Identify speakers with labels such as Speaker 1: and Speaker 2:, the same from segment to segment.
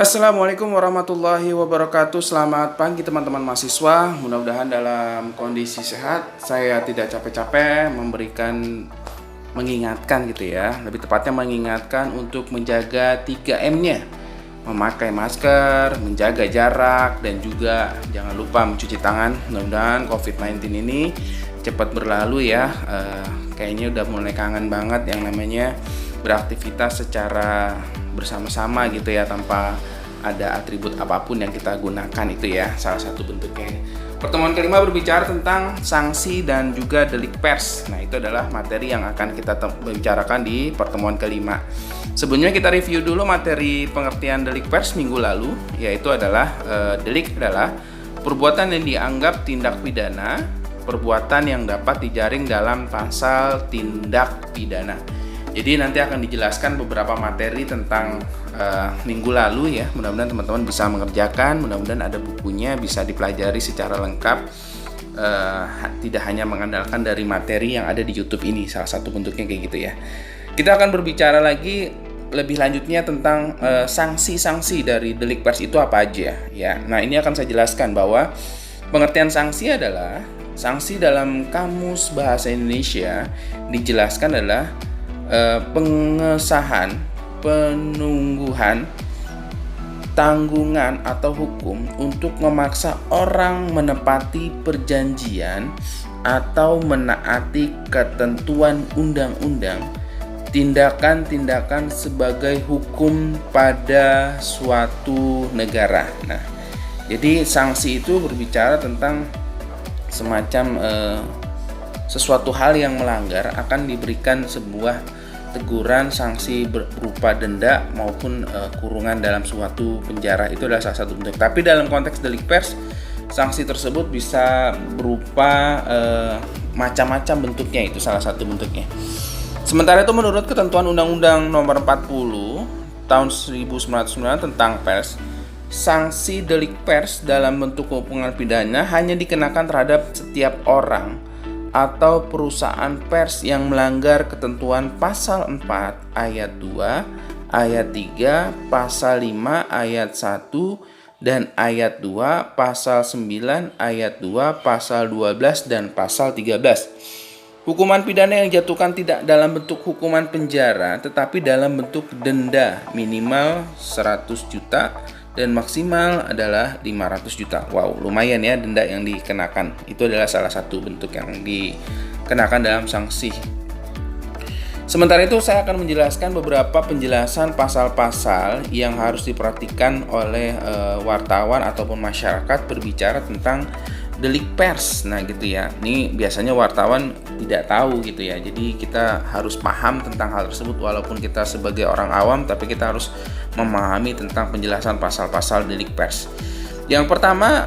Speaker 1: Assalamualaikum warahmatullahi wabarakatuh. Selamat pagi teman-teman mahasiswa. Mudah-mudahan dalam kondisi sehat. Saya tidak capek-capek mengingatkan gitu ya. Lebih tepatnya mengingatkan untuk menjaga 3M-nya. Memakai masker, menjaga jarak, dan juga jangan lupa mencuci tangan. Mudah-mudahan COVID-19 ini cepat berlalu ya. Kayaknya udah mulai kangen banget yang namanya beraktivitas secara bersama-sama gitu ya, tanpa ada atribut apapun yang kita gunakan. Itu ya salah satu bentuknya. Pertemuan kelima berbicara tentang sanksi dan juga delik pers. Nah, itu adalah materi yang akan kita bicarakan di pertemuan kelima. Sebelumnya kita review dulu materi pengertian delik pers minggu lalu, yaitu adalah delik adalah perbuatan yang dianggap tindak pidana, perbuatan yang dapat dijaring dalam pasal tindak pidana. Jadi nanti akan dijelaskan beberapa materi tentang minggu lalu ya. Mudah-mudahan teman-teman bisa mengerjakan, mudah-mudahan ada bukunya bisa dipelajari secara lengkap, tidak hanya mengandalkan dari materi yang ada di YouTube ini. Salah satu bentuknya kayak gitu ya. Kita akan berbicara lagi lebih lanjutnya tentang sanksi-sanksi dari delik pers itu apa aja ya. Nah, ini akan saya jelaskan bahwa pengertian sanksi adalah sanksi dalam Kamus Bahasa Indonesia dijelaskan adalah pengesahan, penungguhan, tanggungan atau hukum untuk memaksa orang menepati perjanjian atau menaati ketentuan undang-undang, tindakan-tindakan sebagai hukum pada suatu negara. Nah, jadi sanksi itu berbicara tentang semacam sesuatu hal yang melanggar akan diberikan sebuah teguran, sanksi berupa denda maupun kurungan dalam suatu penjara. Itu adalah salah satu bentuk. Tapi dalam konteks delik pers, sanksi tersebut bisa berupa macam-macam bentuknya. Itu salah satu bentuknya. Sementara itu menurut ketentuan Undang-Undang Nomor 40 Tahun 1999 tentang pers, sanksi delik pers dalam bentuk hukuman pidana hanya dikenakan terhadap setiap orang atau perusahaan pers yang melanggar ketentuan pasal 4 ayat 2, ayat 3, pasal 5 ayat 1 dan ayat 2, pasal 9 ayat 2, pasal 12 dan pasal 13. Hukuman pidana yang dijatuhkan tidak dalam bentuk hukuman penjara tetapi dalam bentuk denda minimal 100 juta dan maksimal adalah 500 juta. Wow, lumayan ya denda yang dikenakan. Itu adalah salah satu bentuk yang dikenakan dalam sanksi. Sementara itu saya akan menjelaskan beberapa penjelasan pasal-pasal yang harus diperhatikan oleh wartawan ataupun masyarakat berbicara tentang delik pers. Nah gitu ya, ini biasanya wartawan tidak tahu gitu ya. Jadi kita harus paham tentang hal tersebut walaupun kita sebagai orang awam, tapi kita harus memahami tentang penjelasan pasal-pasal delik pers. Yang pertama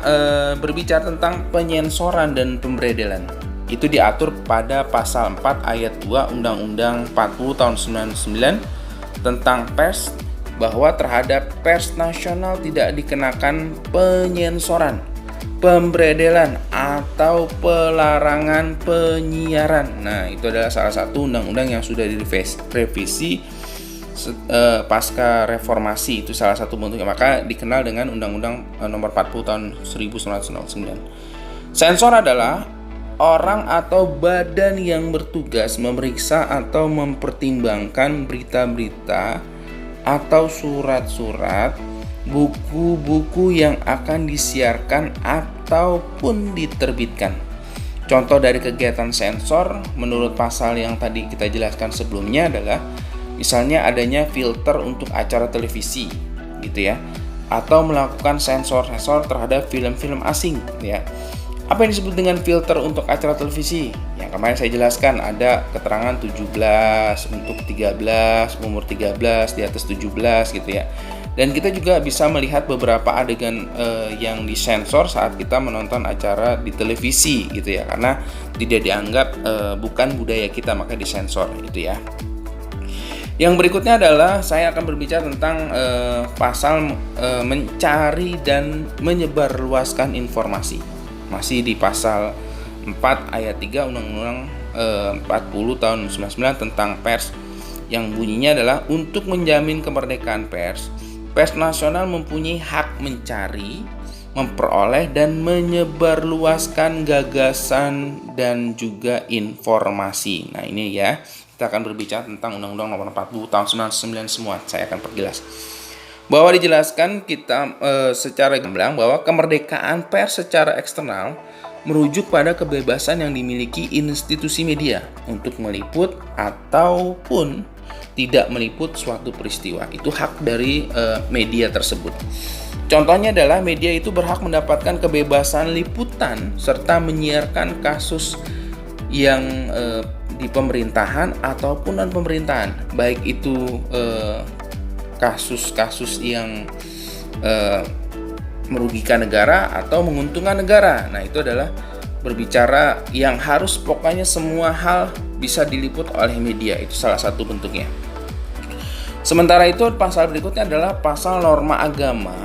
Speaker 1: berbicara tentang penyensoran dan pemberedelan. Itu diatur pada pasal 4 ayat 2 Undang-Undang 40 tahun 99 tentang pers, bahwa terhadap pers nasional tidak dikenakan penyensoran, pemberedelan atau pelarangan penyiaran. Nah, itu adalah salah satu undang-undang yang sudah direvisi pasca reformasi. Itu salah satu bentuknya, maka dikenal dengan Undang-Undang Nomor 40 tahun 1999. Sensor adalah orang atau badan yang bertugas memeriksa atau mempertimbangkan berita-berita atau surat-surat, buku-buku yang akan disiarkan ataupun diterbitkan. Contoh dari kegiatan sensor menurut pasal yang tadi kita jelaskan sebelumnya adalah misalnya adanya filter untuk acara televisi gitu ya, atau melakukan sensor terhadap film-film asing ya. Apa yang disebut dengan filter untuk acara televisi? Yang kemarin saya jelaskan ada keterangan 17 untuk 13, umur 13, di atas 17 gitu ya. Dan kita juga bisa melihat beberapa adegan yang disensor saat kita menonton acara di televisi gitu ya, karena tidak dianggap bukan budaya kita, maka disensor itu ya. Yang berikutnya adalah saya akan berbicara tentang pasal mencari dan menyebarluaskan informasi. Masih di pasal 4 ayat 3 Undang-Undang 40 tahun 99 tentang pers, yang bunyinya adalah untuk menjamin kemerdekaan pers, Pers nasional mempunyai hak mencari, memperoleh dan menyebarluaskan gagasan dan juga informasi. Nah, ini ya, kita akan berbicara tentang Undang-Undang Nomor 40 tahun 1999 semua. Saya akan perjelas. Bahwa dijelaskan kita secara gamblang bahwa kemerdekaan pers secara eksternal merujuk pada kebebasan yang dimiliki institusi media untuk meliput ataupun tidak meliput suatu peristiwa. Itu hak dari media tersebut. Contohnya adalah media itu berhak mendapatkan kebebasan liputan serta menyiarkan kasus yang di pemerintahan ataupun non pemerintahan, baik itu kasus-kasus yang merugikan negara atau menguntungkan negara. Nah, itu adalah berbicara yang harus pokoknya semua hal bisa diliput oleh media. Itu salah satu bentuknya. Sementara itu, pasal berikutnya adalah pasal norma agama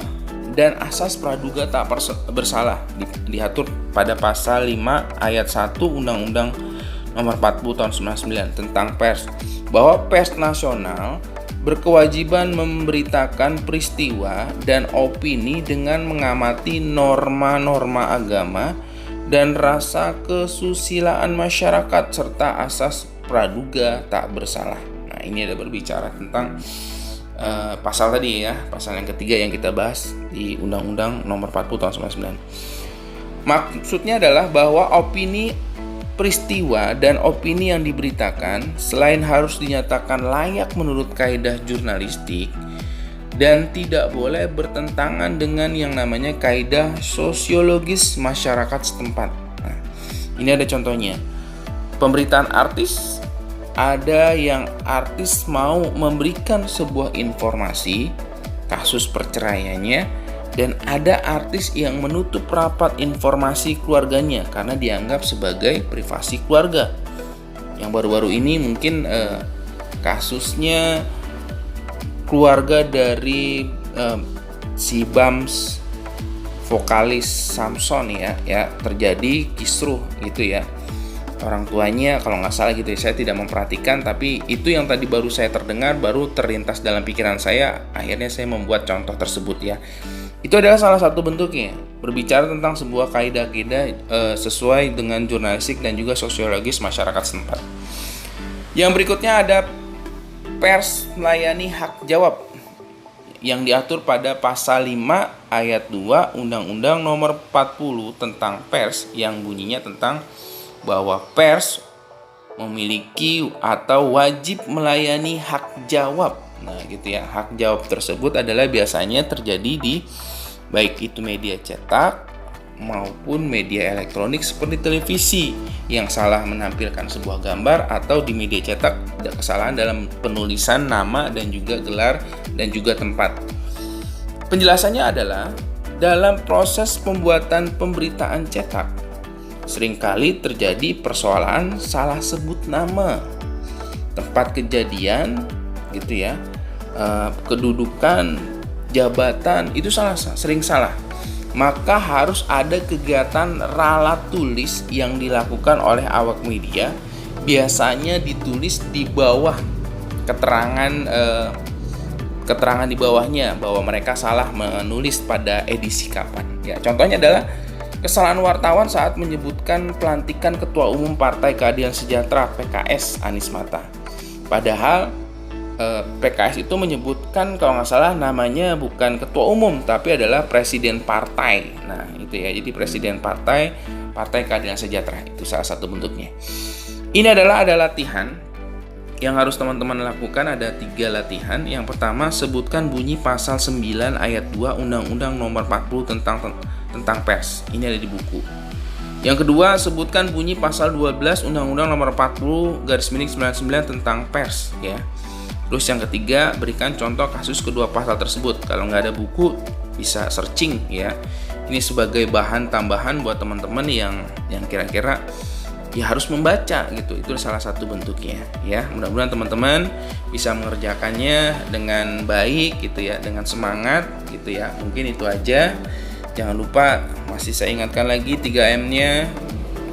Speaker 1: dan asas praduga tak bersalah, diatur pada pasal 5 ayat 1 Undang-Undang Nomor 40 tahun 1999 tentang pers, bahwa pers nasional berkewajiban memberitakan peristiwa dan opini dengan mengamati norma-norma agama dan rasa kesusilaan masyarakat serta asas praduga tak bersalah. Nah, ini ada berbicara tentang pasal tadi ya, pasal yang ketiga yang kita bahas di Undang-Undang Nomor 40 tahun 1999. Maksudnya adalah bahwa opini peristiwa dan opini yang diberitakan selain harus dinyatakan layak menurut kaidah jurnalistik dan tidak boleh bertentangan dengan yang namanya kaidah sosiologis masyarakat setempat. Nah, ini ada contohnya. Pemberitaan artis, ada yang artis mau memberikan sebuah informasi kasus perceraiannya, dan ada artis yang menutup rapat informasi keluarganya karena dianggap sebagai privasi keluarga. Yang baru-baru ini mungkin kasusnya keluarga dari si Bams, vokalis Samson ya terjadi kisruh gitu ya. Orang tuanya kalau nggak salah gitu ya, saya tidak memperhatikan, tapi itu yang tadi baru saya terdengar, baru terlintas dalam pikiran saya, akhirnya saya membuat contoh tersebut ya. Itu adalah salah satu bentuknya, berbicara tentang sebuah kaidah-kaidah sesuai dengan jurnalistik dan juga sosiologis masyarakat setempat. Yang berikutnya ada pers melayani hak jawab yang diatur pada pasal 5 ayat 2 Undang-Undang Nomor 40 tentang pers, yang bunyinya tentang bahwa pers memiliki atau wajib melayani hak jawab. Nah, gitu ya. Hak jawab tersebut adalah biasanya terjadi di baik itu media cetak maupun media elektronik seperti televisi yang salah menampilkan sebuah gambar, atau di media cetak ada kesalahan dalam penulisan nama dan juga gelar dan juga tempat. Penjelasannya adalah dalam proses pembuatan pemberitaan cetak seringkali terjadi persoalan salah sebut nama, tempat kejadian gitu ya, kedudukan, jabatan, itu sering salah. Maka harus ada kegiatan ralat tulis yang dilakukan oleh awak media, biasanya ditulis di bawah keterangan di bawahnya bahwa mereka salah menulis pada edisi kapan. Ya, contohnya adalah kesalahan wartawan saat menyebutkan pelantikan Ketua Umum Partai Keadilan Sejahtera PKS Anies Mata. Padahal PKS itu menyebutkan kalau nggak salah namanya bukan Ketua Umum tapi adalah Presiden Partai. Nah itu ya, jadi Presiden Partai Keadilan Sejahtera itu salah satu bentuknya. Ini adalah ada latihan yang harus teman-teman lakukan, ada 3 latihan. Yang pertama, sebutkan bunyi pasal 9 ayat 2 Undang-Undang Nomor 40 tentang pers. Ini ada di buku. Yang kedua, sebutkan bunyi pasal 12 Undang-Undang Nomor 40/99 tentang pers ya. Terus yang ketiga, berikan contoh kasus kedua pasal tersebut. Kalau nggak ada buku, bisa searching ya. Ini sebagai bahan tambahan buat teman-teman yang kira-kira ya harus membaca gitu. Itu salah satu bentuknya ya. Mudah-mudahan teman-teman bisa mengerjakannya dengan baik gitu ya, dengan semangat gitu ya. Mungkin itu aja. Jangan lupa, masih saya ingatkan lagi 3M-nya.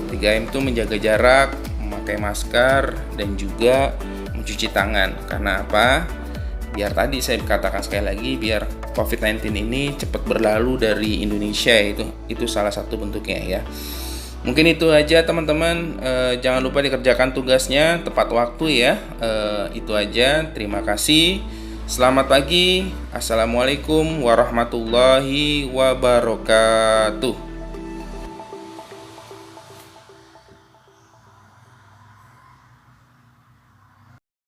Speaker 1: 3M itu menjaga jarak, memakai masker, dan juga mencuci tangan. Karena apa? Biar tadi saya katakan sekali lagi, biar COVID-19 ini cepat berlalu dari Indonesia. Itu salah satu bentuknya ya. Mungkin itu aja teman-teman. Jangan lupa dikerjakan tugasnya tepat waktu ya. Itu aja. Terima kasih. Selamat pagi. Assalamualaikum warahmatullahi wabarakatuh.